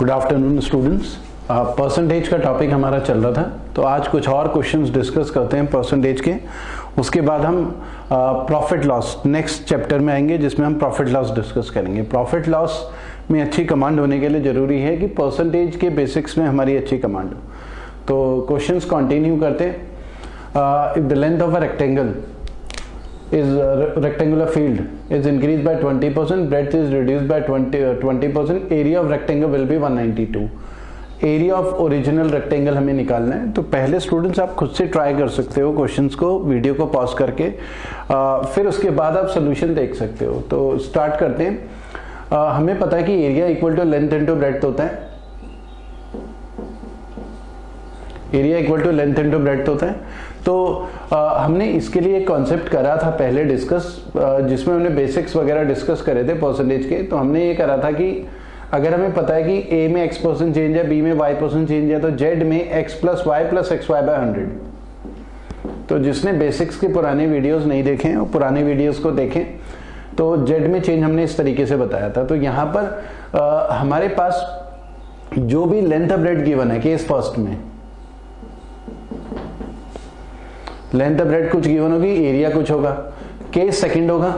Good afternoon students. Percentage का topic हमारा चल रहा था, तो आज कुछ और क्वेश्चंस डिस्कस करते हैं परसेंटेज के। उसके बाद हम प्रॉफिट लॉस नेक्स्ट चैप्टर में आएंगे, जिसमें हम प्रॉफिट लॉस डिस्कस करेंगे। प्रॉफिट लॉस में अच्छी कमांड होने के लिए जरूरी है कि परसेंटेज के बेसिक्स में हमारी अच्छी कमांड हो। तो क्वेश्चंस कंटिन्यू करते हैं। If the length of a rectangle is rectangular field is increased by 20%, breadth is reduced by 20%, area of rectangle will be 192। Area of original rectangle हमें निकालना है। तो पहले स्टूडेंट्स आप खुद से ट्राई कर सकते हो क्वेश्चंस को, वीडियो को पॉज करके, फिर उसके बाद आप सोल्यूशन देख सकते हो। तो स्टार्ट करते हैं। हमें पता है कि area equal to length into breadth होता है। Area equal to length into breadth होता है। तो हमने इसके लिए एक कॉन्सेप्ट करा था पहले डिस्कस, जिसमें हमने बेसिक्स वगैरह डिस्कस करे थे परसेंटेज के। तो हमने ये करा था कि अगर हमें पता है कि ए में x% चेंज है, बी में y% चेंज है, तो z में x plus Y plus X Y by 100। तो जिसने बेसिक्स के पुराने वीडियोस नहीं देखे हैं और पुराने वीडियोस को देखें, तो z में चेंज हमने इस तरीके से बताया था। तो यहाँ पर हमारे पास जो भी लेंथ ऑफ ब्रेड गिवन है केस फर्स्ट में, लेंथ ऑफ ब्रेड कुछ गिवन होगी, एरिया कुछ होगा। केस सेकंड होगा,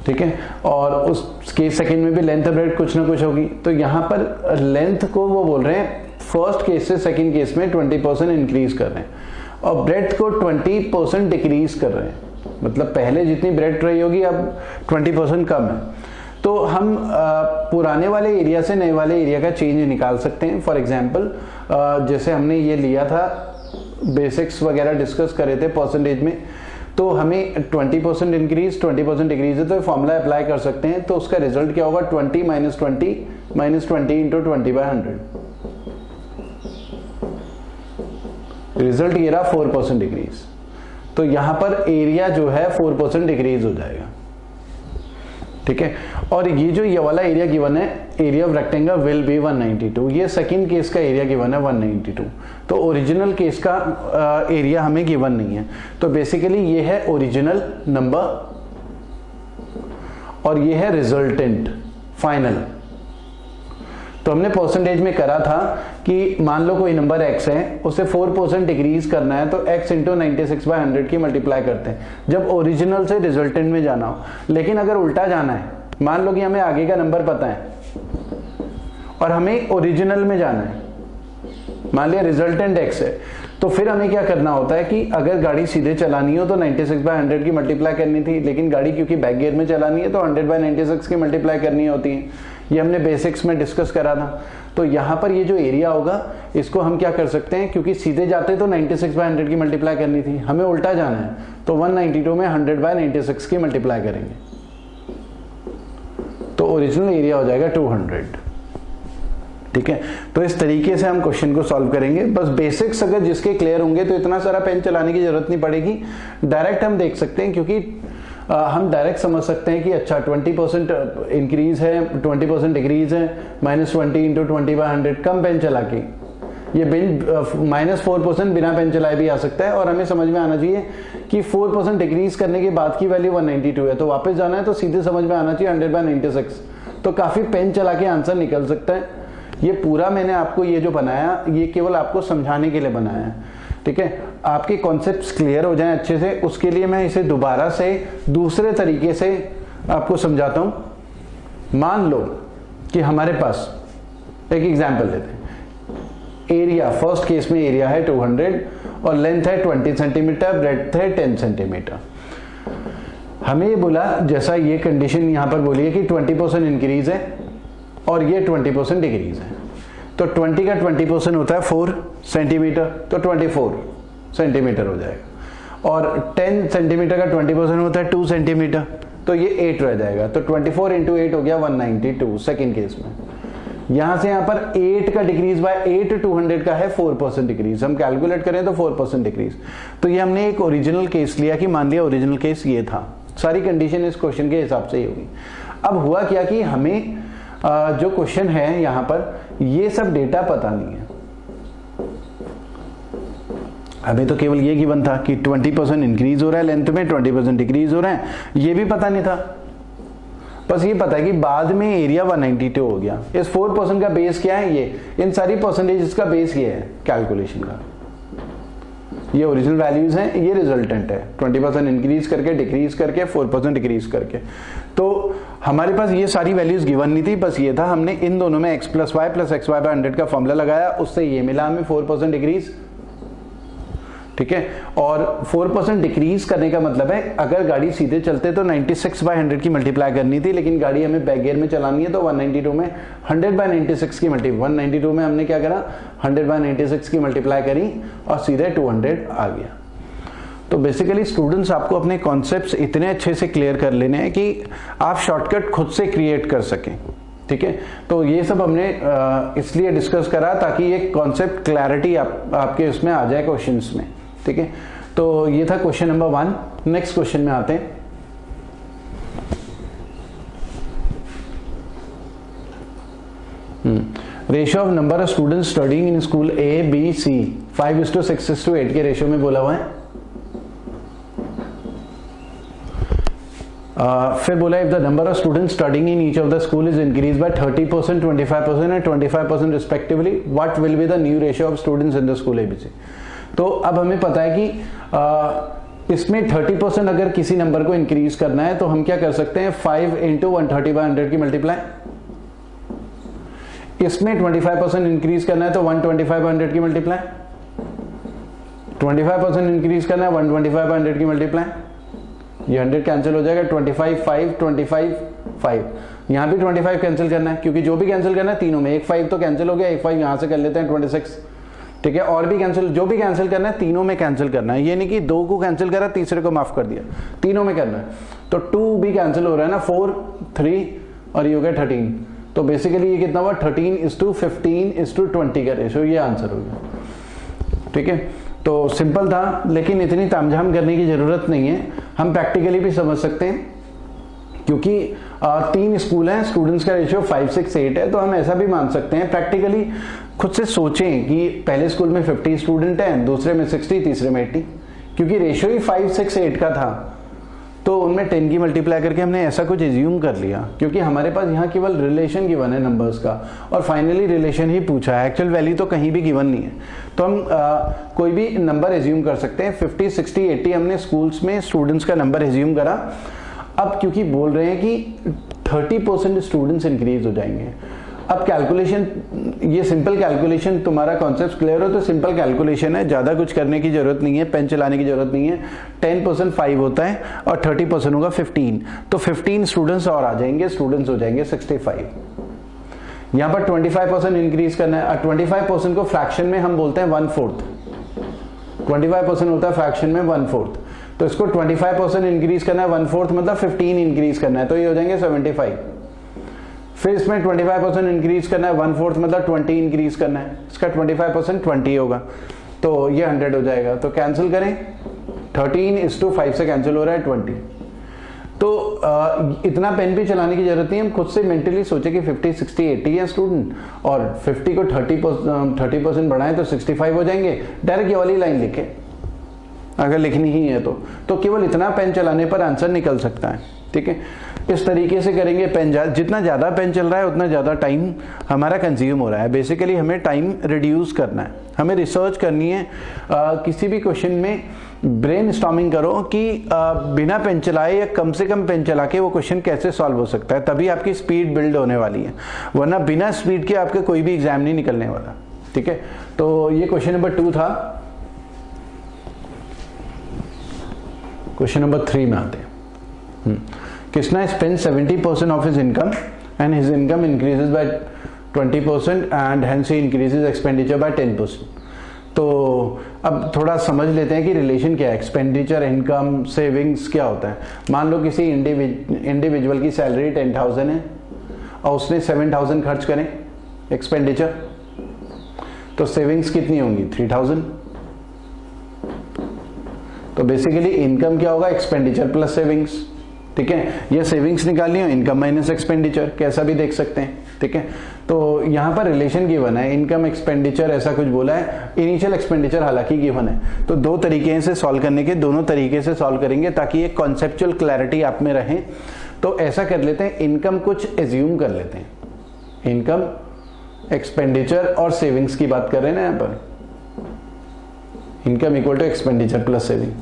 ठीक है, और उस केस सेकंड में भी लेंथ ऑफ ब्रेड कुछ ना कुछ होगी। तो यहां पर लेंथ को वो बोल रहे हैं फर्स्ट केस से सेकंड केस में 20% इंक्रीज कर रहे हैं, और ब्रेड्थ को 20% डिक्रीज कर रहे हैं। मतलब पहले जितनी ब्रेड्थ रही होगी अब 20% कम है। तो हम पुराने वाले एरिया से नए वाले एरिया का चेंज निकाल सकते हैं। फॉर एग्जांपल जैसे हमने ये लिया था, बेसिक्स वगैरह डिस्कस करे थे परसेंटेज में, तो हमें 20% इंक्रीज 20% डिक्रीज है, तो फॉर्मूला अप्लाई कर सकते हैं। तो उसका रिजल्ट क्या होगा, 20 माइनस 20 इंटू 20/100। रिजल्ट ये रहा 4% डिक्रीज। तो यहां पर एरिया जो है 4% डिक्रीज हो जाएगा, ठीक है। और ये वाला एरिया गिवन है, area of rectangle will be 192। ये सेकंड केस का एरिया गिवन है 192। तो ओरिजिनल केस का एरिया हमें गिवन नहीं है। तो बेसिकली ये है ओरिजिनल नंबर और ये है रिजल्टेंट फाइनल। तो हमने परसेंटेज में करा था कि मान लो कोई नंबर x है, उसे 4% डिक्रीज करना है, तो x इंटू 96/100 की मल्टीप्लाई करते हैं जब ओरिजिनल से रिजल्टेंट में जाना हो। लेकिन अगर उल्टा जाना है, मान लो कि हमें आगे का नंबर पता है और हमें ओरिजिनल में जाना है, मान लिया रिजल्टेंट x है, तो फिर हमें क्या करना होता है कि अगर गाड़ी सीधे चलानी हो तो 96/100 की मल्टीप्लाई करनी थी, लेकिन गाड़ी क्योंकि बैक गियर में चलानी है तो 100/96 की मल्टीप्लाई करनी होती है। ये हमने बेसिक्स में डिस्कस करा था। तो यहां पर ये जो एरिया होगा, इसको हम क्या कर सकते हैं, क्योंकि सीधे जाते तो 96/100 की मल्टीप्लाई करनी थी, हमें उल्टा जाना है, तो 192 में 100/96 की मल्टीप्लाई करेंगे, तो ओरिजिनल एरिया हो जाएगा 200, ठीक है। तो इस तरीके से हम क्वेश्चन को सॉल्व करेंगे। बस बेसिक्स अगर जिसके क्लियर होंगे तो इतना सारा पेन चलाने की जरूरत नहीं पड़ेगी, डायरेक्ट हम देख सकते हैं, क्योंकि हम डायरेक्ट समझ सकते हैं कि अच्छा 20% इंक्रीज है, 20% डिक्रीज है, -20 इंटू 20/100। कम पेन चला के ये -4% बिना पेन चलाए भी आ सकता है, और हमें समझ में आना चाहिए कि 4% डिक्रीज करने के बाद की वैल्यू 192 है, तो वापस जाना है तो सीधे समझ में आना चाहिए 100/96। तो काफी पेन चला के आंसर निकल सकता है। ये पूरा मैंने आपको ये जो बनाया, ये केवल आपको समझाने के लिए बनाया है, ठीक है। आपके कॉन्सेप्ट्स क्लियर हो जाएं अच्छे से, उसके लिए मैं इसे दोबारा से दूसरे तरीके से आपको समझाता हूं। मान लो कि हमारे पास एक एग्जांपल लेते हैं। एरिया फर्स्ट केस में एरिया है 200 और लेंथ है 20 सेंटीमीटर, ब्रेड्थ है 10 सेंटीमीटर। हमें ये बोला, जैसा ये कंडीशन यहां पर बोली है कि 20% इंक्रीज है और ये 20% डिक्रीज है, तो 20 का 20% होता है 4 सेंटीमीटर, तो 24 सेंटीमीटर हो जाएगा। और 10 सेंटीमीटर का 20% होता है 2 सेंटीमीटर, तो ये 8 रह जाएगा। तो 24 इंटू 8 हो गया 192 सेकेंड केस में। यहां से यहां पर 8 का डिक्रीज बाय 8 200 का है 4% डिक्रीज। हम कैलकुलेट करें तो 4% डिक्रीज। तो ये हमने एक ओरिजिनल केस लिया कि मान लिया ओरिजिनल केस ये था। सारी कंडीशन इस क्वेश्चन के हिसाब से ही होगी। अब हुआ क्या कि हमें जो क्वेश्चन है यहां पर, ये सब डेटा पता नहीं है। हमें तो केवल ये गिवन था कि 20% इंक्रीज हो रहा है लेंथ में, 20% डिक्रीज हो रहा है, ये भी पता नहीं था। बस ये पता है कि बाद में एरिया 192 हो गया। इस 4% का बेस क्या है, ये इन सारी परसेंटेज का बेस ये है कैलकुलेशन का। ये ओरिजिनल वैल्यूज हैं, ये रिजल्टेंट है 20% इंक्रीज करके, डिक्रीज करके, 4% डिक्रीज करके। तो हमारे पास ये सारी वैल्यूज गिवन नहीं थी, बस ये था, हमने इन दोनों में x plus Y plus X Y by 100 का फॉर्मूला लगाया, उससे ये मिला हमें 4% डिक्रीज। ठीक है, और 4% डिक्रीज करने का मतलब है अगर गाड़ी सीधे चलते तो 96/100 की मल्टीप्लाई करनी थी, लेकिन गाड़ी हमें बैक गियर में चलानी है तो 192 में 100/96 की मल्टीप्लाई, 192 में हमने क्या करा, 100/96 की मल्टीप्लाई करी और सीधे 200 आ गया। तो बेसिकली स्टूडेंट्स आपको अपने कॉन्सेप्ट्स इतने अच्छे से क्लियर कर लेने हैं कि आप शॉर्टकट खुद से क्रिएट कर सकें। ठीक है, तो ये सब हमने इसलिए डिस्कस करा ताकि एक कॉन्सेप्ट क्लैरिटी आपके उसमें आ जाए क्वेश्चंस में। ठीक है, तो ये था क्वेश्चन नंबर 1। नेक्स्ट क्वेश्चन में आते हैं। Ratio of number of students studying in school A B C 5:6:8 के रेशियो में बोला हुआ है। फिर बोला if the number of students studying in each of the school is increase by 30%, 25% and 25% respectively, what will be the new ratio of students in the school ABC. तो अब हमें पता है कि इसमें 30% अगर किसी नंबर को इंक्रीज करना है तो हम क्या कर सकते हैं, 5 × 130/100 की मल्टीप्लाई। इसमें 25% इंक्रीज करना है तो 125/100 की मल्टीप्लाई। 25% इंक्रीज करना है 125/100 की मल्टीप्लाई। ये 100 कैंसिल हो जाएगा, 25 5 25 5। यहां भी 25 कैंसिल करना है क्योंकि जो भी कैंसिल करना है तीनों में, एक 5 तो कैंसिल हो गया, एक 5 यहां से कर लेते हैं 26। ठीक है, और भी कैंसिल, जो भी कैंसिल करना है तीनों में कैंसिल करना है, ये नहीं कि 2 को कैंसिल करा तीसरे को माफ कर दिया, तीनों में करना है। तो 2 भी कैंसिल हो रहा है ना, 4 3 और ये हो गया 13। तो बेसिकली ये कितना हुआ, 13:15:20 का रेशियो, ये आंसर हो गया। ठीक है, तो सिंपल था, लेकिन इतनी तामझाम करने की जरूरत नहीं है, हम प्रैक्टिकली भी समझ सकते हैं क्योंकि 3 स्कूल हैं, स्टूडेंट्स का रेशियो 5 6 8 है, तो हम ऐसा भी मान सकते हैं प्रैक्टिकली। खुद से सोचें कि पहले स्कूल में 50 स्टूडेंट हैं, दूसरे में 60, तीसरे में 80, क्योंकि रेशियो ही 5 6 8 का था, तो उनमें 10 की मल्टीप्लाई करके हमने ऐसा कुछ एज्यूम कर लिया, क्योंकि हमारे पास यहाँ केवल रिलेशन गिवन है नंबर्स का, और फाइनली रिलेशन ही पूछा है, एक्चुअल वैल्यू तो कहीं भी गिवन नहीं है। तो हम कोई भी नंबर एज्यूम कर सकते हैं। 50 60 80 हमने स्कूल्स में स्टूडेंट्स का नंबर एज्यूम करा। अब क्योंकि बोल रहे हैं कि 30% स्टूडेंट्स इंक्रीज हो जाएंगे, अब कैलकुलेशन, ये सिंपल कैलकुलेशन, तुम्हारा कॉन्सेप्ट क्लियर हो तो सिंपल कैलकुलेशन है, ज्यादा कुछ करने की जरूरत नहीं है, पेन चलाने की जरूरत नहीं है। 10% 5 होता है और 30% होगा 15, तो 15 स्टूडेंट्स और आ जाएंगे, स्टूडेंट्स हो जाएंगे 65। यहां पर 25% इंक्रीज करना है, और 25% को फ्रैक्शन में हम बोलते हैं 1/4। 25% होता है फ्रैक्शन में 1/4, तो इसको 25% इंक्रीज करना है 1/4 मतलब 15 इंक्रीज करना है, तो ये हो जाएंगे 75। फिर इसमें 25% इंक्रीज करना है 1/4 मतलब 20 इंक्रीज करना है, इसका 25% 20 होगा, तो ये 100 हो जाएगा। तो कैंसिल करें, 13:5 से कैंसिल हो रहा है 20। तो इतना पेन भी चलाने की जरूरत नहीं है, हम खुद से मेंटली सोचे कि 50 60 80 है स्टूडेंट, और 50 को 30% बढ़ाएं तो 65 हो जाएंगे। डायरेक्ट ये वाली लाइन लिखे अगर लिखनी ही है तो केवल इतना पेन चलाने पर आंसर निकल सकता है। ठीक है, इस तरीके से करेंगे। पेन जितना ज्यादा पेन चल रहा है उतना ज्यादा टाइम हमारा कंज्यूम हो रहा है। बेसिकली हमें टाइम रिड्यूस करना है, हमें रिसर्च करनी है। किसी भी क्वेश्चन में ब्रेनस्टॉर्मिंग करो कि बिना पेन चलाए या कम से कम पेन चला के वो क्वेश्चन कैसे सॉल्व हो सकता है, तभी आपकी स्पीड बिल्ड होने वाली है, वरना बिना स्पीड के आपके कोई भी एग्जाम नहीं निकलने वाला। ठीक है, तो ये क्वेश्चन नंबर 2 था। क्वेश्चन नंबर 3 में आते हैं। Krishna spends 70% of his income and his income increases by 20% and hence he increases expenditure by 10%. तो अब थोड़ा समझ लेते हैं कि रिलेशन क्या है, एक्सपेंडिचर, इनकम, सेविंग्स क्या होता है। मान लो किसी इंडिविजुअल की सैलरी 10,000 है और उसने 7,000 खर्च करें एक्सपेंडिचर, तो सेविंग्स कितनी होंगी, 3,000। तो बेसिकली इनकम क्या होगा, एक्सपेंडिचर प्लस सेविंग्स। ठीक है, ये सेविंग्स निकालनी हो, इनकम माइनस एक्सपेंडिचर, कैसा भी देख सकते हैं। ठीक है, तो यहां पर रिलेशन गिवन है, इनकम एक्सपेंडिचर ऐसा कुछ बोला है, इनिशियल एक्सपेंडिचर हालांकि गिवन है। तो 2 तरीके से सॉल्व करने के, दोनों तरीके से सॉल्व करेंगे ताकि एक कॉन्सेप्चुअल क्लैरिटी आप में रहे। तो ऐसा कर लेते हैं, इनकम कुछ एज्यूम कर लेते हैं, इनकम, एक्सपेंडिचर और सेविंग्स की बात कर रहे हैं ना यहाँ पर, income equal to expenditure plus saving,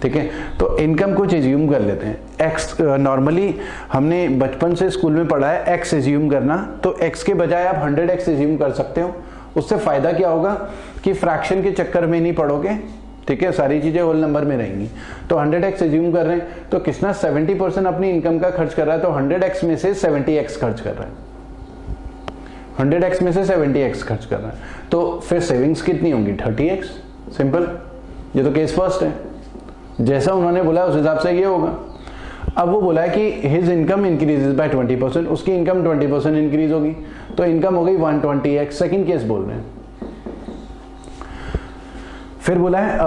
ठीक है। तो इनकम कुछ एज्यूम कर लेते हैं, एक्स, नॉर्मली हमने बचपन से स्कूल में पढ़ा है एक्स एज्यूम करना, तो एक्स के बजाय आप 100x एज्यूम कर सकते हो। उससे फायदा क्या होगा कि फ्रैक्शन के चक्कर में नहीं पड़ोगे, ठीक है, सारी चीजें होल नंबर में रहेंगी। तो 100x एज्यूम कर रहे हैं, तो कृष्णा 70% अपनी इनकम का खर्च कर रहा है, तो 100x में से 70x खर्च कर रहा है, 100x में से 70x खर्च कर रहा है, तो फिर सेविंग्स कितनी होंगी, 30x, सिंपल। ये तो केस फर्स्ट है, जैसा उन्होंने बोला उस हिसाब से ये होगा। अब वो बोला है कि हिज इनकम इंक्रीजेस बाय 20%, उसकी इनकम 20% इंक्रीज होगी, तो इनकम हो गई 120x, सेकंड केस बोल रहे हैं। फिर बोला है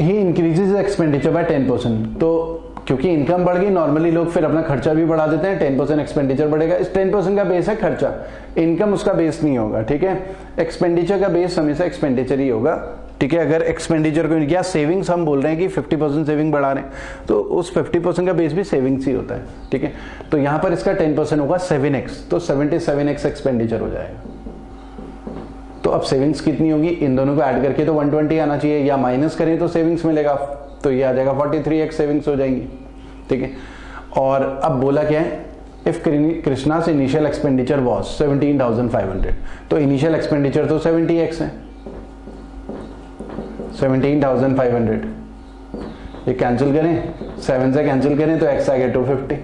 ही इंक्रीजेस एक्सपेंडिचर बाय 10%, तो क्योंकि इनकम बढ़ गई, नॉर्मली लोग फिर अपना खर्चा भी बढ़ा देते हैं, 10% एक्सपेंडिचर बढ़ेगा। इस 10% का बेस है खर्चा, इनकम उसका बेस नहीं होगा, ठीक है। एक्सपेंडिचर का बेस हमेशा एक्सपेंडिचर ही होगा, ठीक है। अगर एक्सपेंडिचर को या सेविंग्स हम बोल रहे हैं कि 50% सेविंग बढ़ा रहे हैं, तो उस 50% का बेस भी सेविंग्स ही होता है, ठीक है। तो यहां पर इसका 10% होगा 7x, तो 77x एक्सपेंडिचर हो जाएगा। तो अब सेविंग्स कितनी होगी, इन दोनों को ऐड करके तो 120 आना चाहिए, या माइनस करें तो सेविंग्स मिलेगा, तो ये आ जाएगा 43x सेविंग्स हो जाएंगी, ठीक है। और अब बोला क्या है, इफ कृष्णा's इनिशियल एक्सपेंडिचर वॉज 17,500, तो इनिशियल एक्सपेंडिचर तो 70x है, 17,500, ये कैंसिल करें, 7 से कैंसिल करें तो x आ गया 250।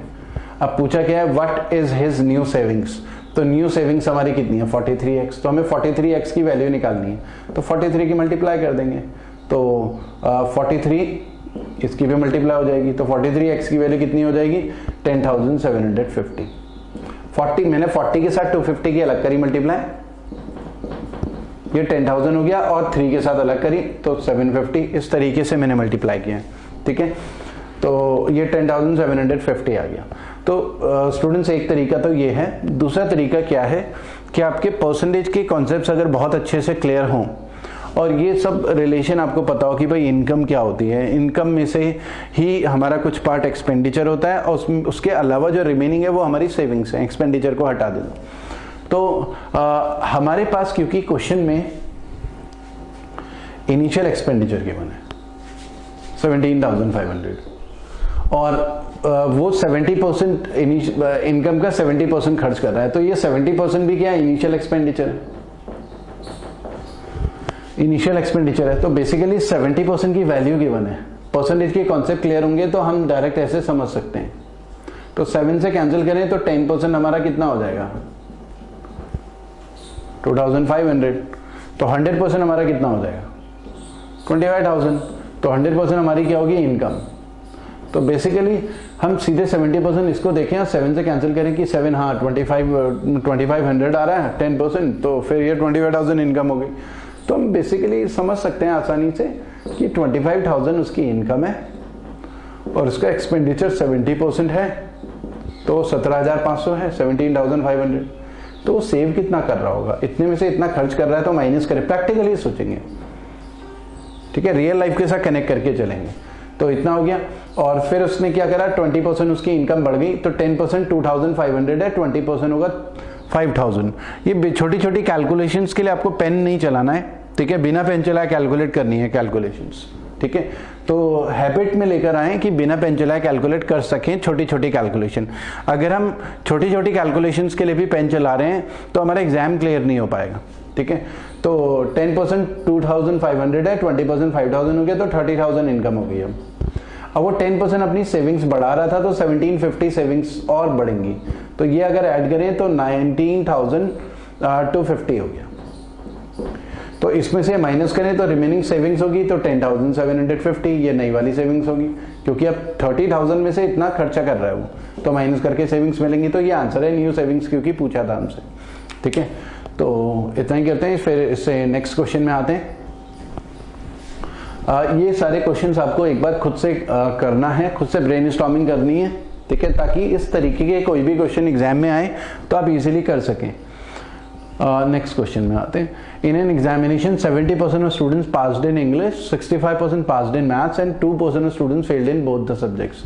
अब पूछा क्या है, what is his new savings, तो न्यू सेविंग्स हमारी कितनी है, 43x, तो हमें 43x की वैल्यू निकालनी है, तो 43 की मल्टीप्लाई कर देंगे, तो 43 इसकी भी मल्टीप्लाई हो जाएगी, तो 43x की वैल्यू कितनी हो जाएगी, 10,750। 40 मैंने 40 के साथ 250 की अलग करी मल्टीप्लाई, ये 10,000 हो गया, और 3 के साथ अलग करी तो 750, इस तरीके से मैंने मल्टीप्लाई किया, ठीक है। तो ये 10,750 आ गया। तो स्टूडेंट्स एक तरीका तो ये है, दूसरा तरीका क्या है कि आपके परसेंटेज के कॉन्सेप्ट्स अगर बहुत अच्छे से क्लियर हों और ये सब रिलेशन आपको पता हो कि भाई इनकम क्या होती है, इनकम में से ही हमारा कुछ पार्ट एक्सपेंडिचर होता है और उसके अलावा जो रिमेनिंग है वो हमारी सेविंग्स है, एक्सपेंडिचर को हटा दे तो हमारे पास क्योंकि क्वेश्चन में इनिशियल एक्सपेंडिचर गिवन है 17,500 और वो 70% इनकम का 70% खर्च कर रहा है, तो ये 70% भी क्या है, इनिशियल एक्सपेंडिचर है, इनिशियल एक्सपेंडिचर है। तो बेसिकली 70% की वैल्यू गिवन है, परसेंटेज के कॉन्सेप्ट क्लियर होंगे तो हम डायरेक्ट ऐसे समझ सकते हैं। तो 7 से कैंसिल करें तो 10% हमारा कितना हो जाएगा, 2,500, तो 100% हमारा कितना हो जाएगा, 25,000, तो 100% हमारी क्या होगी, इनकम। तो बेसिकली हम सीधे 70% इसको देखें और 7 से कैंसिल करें कि 7 हाँ 2500 आ रहा है 10%, तो फिर ये 25,000 इनकम हो गई। तो हम बेसिकली समझ सकते हैं आसानी से कि 25,000 उसकी इनकम है और उसका एक्सपेंडिचर 70% है, तो 17,500 है, 17,500। तो वो सेव कितना कर रहा होगा, इतने में से इतना खर्च कर रहा है, तो माइनस करें, प्रैक्टिकली सोचेंगे, ठीक है, रियल लाइफ के साथ कनेक्ट करके चलेंगे। तो इतना हो गया और फिर उसने क्या करा, 20% उसकी इनकम बढ़ गई, तो 10% 2,500 है, 20% होगा 5,000। ये छोटी छोटी कैलकुलेशंस के लिए आपको पेन नहीं चलाना है, ठीक है, बिना पेन चलाए कैलकुलेट करनी है कैलकुलेशंस, ठीक है। तो हैबिट में लेकर आए कि बिना पेन चलाए कैलकुलेट कर सकें छोटी छोटी कैलकुलेशन। अगर हम छोटी छोटी कैलकुलेशंस के लिए भी पेन चला रहे हैं तो हमारा एग्जाम क्लियर नहीं हो पाएगा, ठीक है। तो 10% 2,500 है, 20% 5,000 हो गया, तो 30,000 इनकम हो गई। अब वो 10% अपनी सेविंग्स बढ़ा रहा था, तो 1750 सेविंग्स और बढ़ेंगी, तो ये अगर ऐड करें तो 19,250 हो गया। तो इसमें से माइनस करें तो रिमेनिंग सेविंग्स होगी, तो 10,750, ये नई वाली सेविंग्स होगी, क्योंकि अब 30,000 में से इतना खर्चा कर रहा है वो, तो माइनस करके सेविंग्स मिलेंगी। तो ये आंसर है न्यू सेविंग्स, क्योंकि पूछा था हमसे, ठीक है। तो इतना ही करते हैं, फिर इससे नेक्स्ट क्वेश्चन में आते हैं। ये सारे क्वेश्चंस आपको एक बार खुद से करना है, खुद से ब्रेनस्टॉर्मिंग करनी है, ठीक है, ताकि इस तरीके के कोई भी क्वेश्चन एग्जाम में आए तो आप इजीली कर सकें। नेक्स्ट क्वेश्चन में आते हैं। In an examination 70% of students passed in English, 65% passed in maths and 2% of students failed in both the subjects.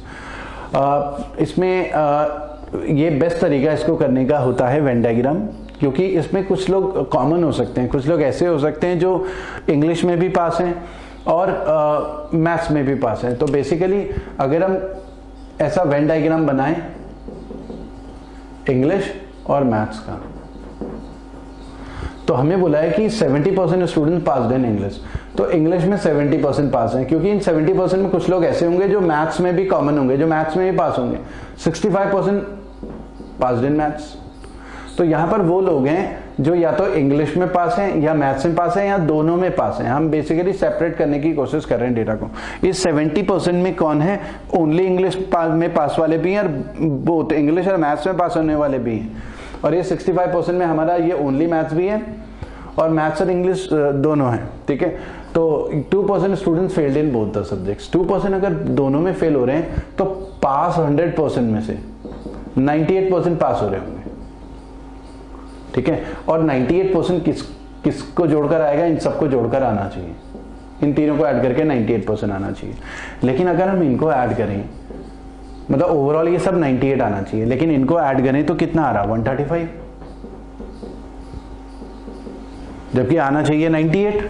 इसमें ये बेस्ट तरीका इसको करने का होता है वेन डायग्राम, क्योंकि इसमें कुछ लोग कॉमन हो सकते हैं, कुछ लोग ऐसे हो सकते हैं जो इंग्लिश में भी पास हैं और मैथ्स में भी पास हैं। तो बेसिकली अगर हम ऐसा वेन डायग्राम बनाएं इंग्लिश और मैथ्स का, तो हमें बोला है कि 70% स्टूडेंट पास इन इंग्लिश, तो इंग्लिश में 70% पास हैं, क्योंकि इन 70% में कुछ लोग ऐसे होंगे जो मैथ्स में भी कॉमन होंगे, जो मैथ्स में भी पास होंगे। 65% पास इन मैथ्स। तो यहां पर वो लोग हैं जो या तो इंग्लिश में पास हैं या मैथ्स में पास हैं या दोनों में पास हैं। हम बेसिकली सेपरेट करने की कोशिश कर रहे हैं डेटा को। इस 70% में कौन है, ओनली इंग्लिश में पास वाले भी हैं और बोथ इंग्लिश और मैथ्स में पास होने वाले भी हैं। और ये 65% में हमारा ये ओनली मैथ्स भी है और मैथ्स और इंग्लिश दोनों है, ठीक है। तो 2% students failed in both the subjects. 2% अगर दोनों में फेल हो रहे हैं तो पास 100% में से 98% पास हो रहे होंगे, ठीक है। और 98% किसको जोड़कर आएगा, इन सबको जोड़कर आना चाहिए, इन तीनों को ऐड करके 98% आना चाहिए। लेकिन अगर हम इनको ऐड करें, मतलब ओवरऑल ये सब 98 आना चाहिए, लेकिन इनको ऐड करें तो कितना आ रहा, 135, जबकि आना चाहिए 98।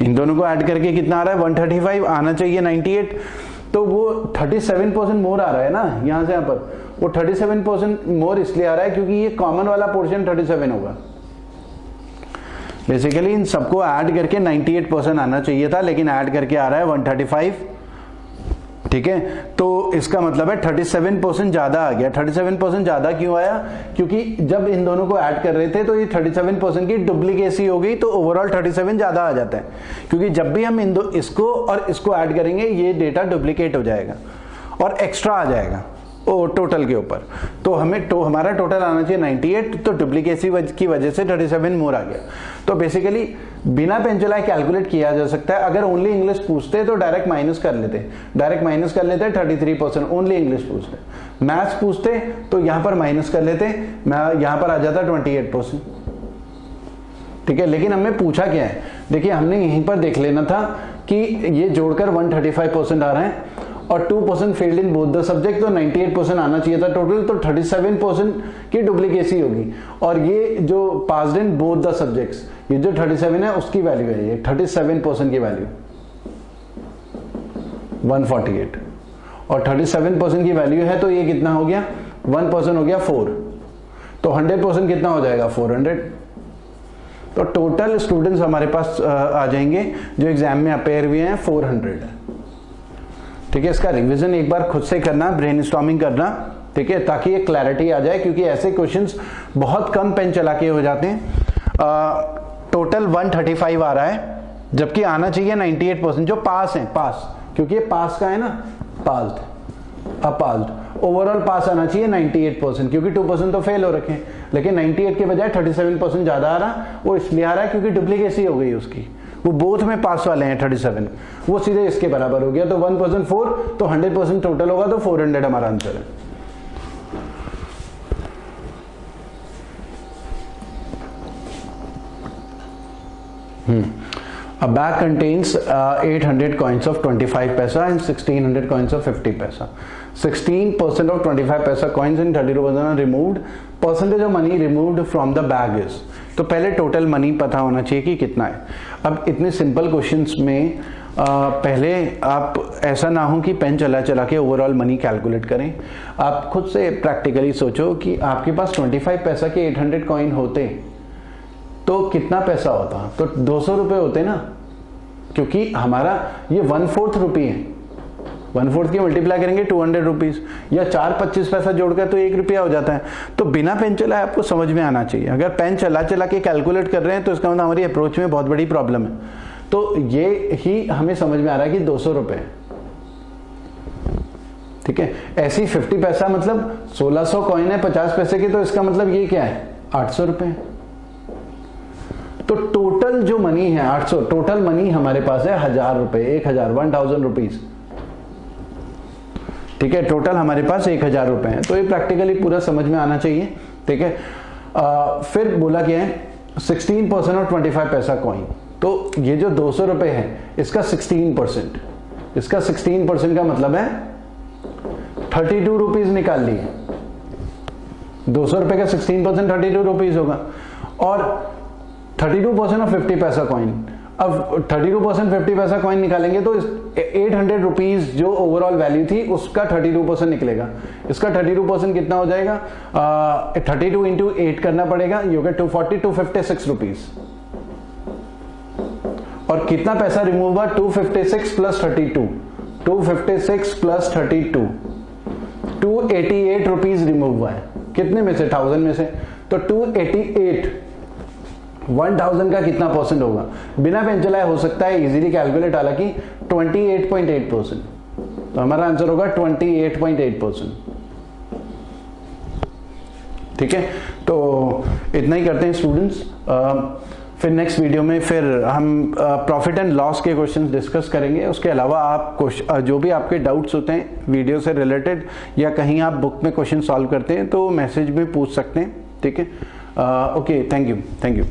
इन दोनों को ऐड करके कितना आ रहा है, 135, आना चाहिए 98। तो वो 37% मोर आ रहा है ना यहां से यहां पर, वो 37% मोर इसलिए आ रहा है क्योंकि ये कॉमन वाला पोर्शन 37 होगा। बेसिकली इन सबको ऐड करके 98% आना चाहिए था, लेकिन ऐड करके आ रहा है 135, ठीक है। तो इसका मतलब है 37% ज्यादा आ गया। 37% ज्यादा क्यों आया, क्योंकि जब इन दोनों को ऐड कर रहे थे तो ये 37% की डुप्लीकेसी हो गई, तो ओवरऑल 37 ज्यादा आ जाता है। क्योंकि जब भी हम इसको और इसको ऐड करेंगे ये डेटा डुप्लीकेट हो जाएगा और एक्स्ट्रा आ जाएगा टोटल के ऊपर। तो हमें हमारा टोटल आना चाहिए 98, तो डुप्लीकेसी की वजह से 37 मोर आ गया। तो बेसिकली बिना पेन चलाए कैलकुलेट किया जा सकता है। अगर ओनली इंग्लिश पूछते तो डायरेक्ट माइनस कर लेते 33%, ओनली इंग्लिश पूछते। मैथ्स पूछते तो यहां पर माइनस कर लेते, यहां पर आ जाता 28%, ठीक है। लेकिन हमें पूछा क्या है, देखिए हमने यहीं पर देख लेना था कि ये जोड़कर 135% आ रहा है और 2% failed in both the subject, तो 98% आना चाहिए था टोटल, तो 37% की डुप्लीकेसी होगी। और ये जो passed in both the subjects, ये जो 37 है उसकी वैल्यू है, ये 37% की वैल्यू 148, और 37% की वैल्यू है तो ये कितना हो गया, 1% हो गया 4, तो 100% कितना हो जाएगा 400। तो टोटल स्टूडेंट्स हमारे पास आ जाएंगे जो एग्जाम में अपेयर हुए हैं 400, ठीक है। इसका रिवीजन एक बार खुद से करना, ब्रेनस्टॉर्मिंग करना, ठीक है, ताकि ये क्लैरिटी आ जाए, क्योंकि ऐसे क्वेश्चंस बहुत कम पेन चला के हो जाते हैं। टोटल 135 आ रहा है, जबकि आना चाहिए 98%। जो पास है, पास, क्योंकि ये पास का है ना, पास्ड, अपास्ड, ओवरऑल पास आना चाहिए 98%, क्योंकि 2% तो फेल हो रखे हैं। लेकिन 98 के बजाय 37% ज्यादा आ रहा, वो इसलिए आ रहा है क्योंकि डुप्लीकेसी हो गई उसकी, वो बोथ में पास वाले हैं 37, वो सीधे इसके बराबर हो गया। तो 1% 4, तो 100% टोटल होगा, तो 400 हमारा आंसर है। A bag contains 800 coins of 25 paisa and 1600 coins of 50 paisa. 16% of 25 paisa coins and 32 paisa are removed. Percentage of money removed from the bag is. तो पहले टोटल मनी पता होना चाहिए कि कितना है। अब इतने सिंपल क्वेश्चंस में पहले आप ऐसा ना हो कि पेन चला चला के ओवरऑल मनी कैलकुलेट करें। आप खुद से प्रैक्टिकली सोचो कि आपके पास 25 पैसा के 800 कॉइन होते तो कितना पैसा होता, तो 200 रुपए होते ना, क्योंकि हमारा ये 1/4 रुपये है। 1/4 की मल्टीप्लाई करेंगे 200 रुपीज, या 4.25 पैसा जोड़कर तो 1 रुपया हो जाता है। तो बिना पेन चलाए आपको समझ में आना चाहिए। अगर पेन चला चला के कैलकुलेट कर रहे हैं तो इसका मतलब हमारी अप्रोच में बहुत बड़ी प्रॉब्लम है। तो ये ही हमें समझ में आ रहा है कि 200 रुपए, ठीक है। ऐसी 50 पैसा मतलब 1600 कॉइन है 50 पैसे की, तो इसका मतलब ये क्या है, 800 रुपए। तो टोटल जो मनी है 800, टोटल मनी हमारे पास है 1000 रुपए, 1000 रुपीज, ठीक है। टोटल हमारे पास 1000 रुपए हैं। तो ये प्रैक्टिकली पूरा समझ में आना चाहिए, ठीक है। फिर बोला क्या है, 16% और 25 पैसा कॉइन। तो ये जो 200 रुपए है इसका 16%, इसका 16% का मतलब है 32 रुपीज निकाल लिए, 200 रुपए का 16% 32 रुपीज होगा, और 32% ऑफ 50 पैसा कॉइन। अब 32% 50 पैसा कॉइन निकालेंगे तो 800 रुपीज जो ओवरऑल वैल्यू थी उसका 32% निकलेगा। इसका 32% कितना हो जाएगा, 32 इंटू 8 करना पड़ेगा, ये होगा 240, 256 रुपीज। और कितना पैसा रिमूव हुआ, 256 प्लस 32, 256 प्लस 32, 288 रुपीज रिमूव हुआ है। कितने में से, 1000 में से, तो 288 1000 का कितना परसेंट होगा, बिना पेन चलाए हो सकता है इजीली कैलकुलेट, हालांकि 28.8%। तो हमारा आंसर होगा 28.8%। ठीक है, तो इतना ही करते हैं स्टूडेंट्स। फिर नेक्स्ट वीडियो में फिर हम प्रॉफिट एंड लॉस के क्वेश्चंस डिस्कस करेंगे। उसके अलावा आप जो भी आपके डाउट्स होते हैं वीडियो से रिलेटेड या कहीं आप बुक में क्वेश्चन सॉल्व करते हैं तो मैसेज में पूछ सकते हैं। ठीक है, ओके, थैंक यू।